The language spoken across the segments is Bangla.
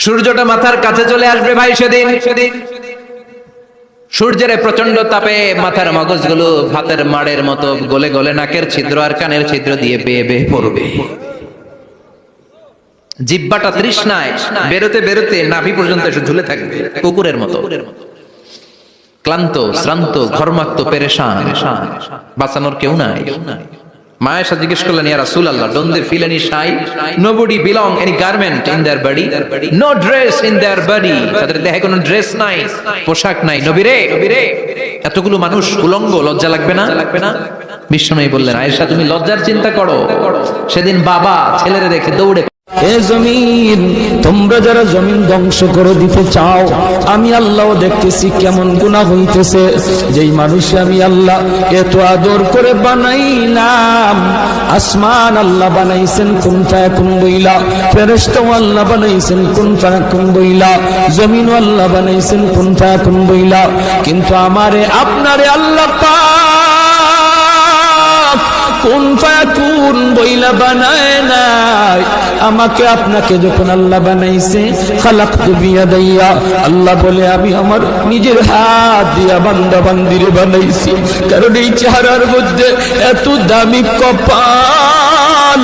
সূর্যটা মাথার কাছে চলে আসবে ভাই সেদিন সূর্যের প্রচন্ড তাপে মাথার মগজগুলো ভাতের মাড়ের মতো গলে গলে নাকের ছিদ্র আর কানের ছিদ্র দিয়ে বেয়ে বেয়ে পড়বে। জিহ্বাটা তৃষ্ণায় বেরোতে বেরোতে নাভি পর্যন্ত এসে ঝুলে থাকবে কুকুরের মতো, ক্লান্ত শ্রান্ত ঘর্মাক্ত পেরেশান, বাঁচানোর কেউ নাই। মায়েশা জিজ্ঞেস করলেন, ইয়া রাসূলুল্লাহ, don't they feel any shy? Nobody belong any garment in their body, no dress in their body, তাদের দেহে কোনো ড্রেস নাই, পোশাক নাই। নবী রে, এতগুলো মানুষ উলঙ্গ, লজ্জা লাগবে না? বিশ্বনবী বললেন, আয়েশা তুমি লজ্জার চিন্তা করো, সেদিন বাবা ছেলেরে রেখে দৌড়ে। এ জমিন, তোমরা যারা জমিন ধ্বংস করে দিতে চাও, আমি আল্লাহ দেখতেছি কেমন গুনাহ হইতেছে। যেই মানুষ আমি আল্লাহ এত আদর করে বানাইলাম, আসমান আল্লাহ বানাইছেন কুন ফায়াকুন বইলা, ফেরেশতা আল্লাহ বানাইছেন কুন ফায়াকুন বইলা, জমিন আল্লাহ বানাইছেন কুন ফায়াকুন বইলা, কিন্তু আমারে আপনারে আল্লাহ পাক কুন ফায়াকুন বইলা বানায় নাই। আমাকে আপনাকে যখন আল্লাহ বানাইছে, খালাকতু বিয়াদাইয়া, আল্লাহ বলে আমি আমার নিজের হাত দিয়া বান্দা বান্দিরে বানাইছি। কারণ এই চেহারার মধ্যে এত দামি কপাল,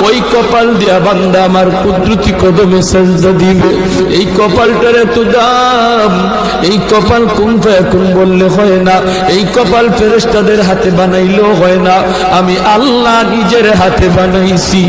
ওই কপাল দিয়া বান্দা আমার কুদরতি কদমে সাজদা দিবে। এই কপালটার এত দাম, এই কপাল কুন ফায়াকুন বললে হয় না, এই কপাল ফেরেশতাদের হাতে বানাইলেও হয় না, আমি আল্লাহ নিজের হাতে বানাইছি।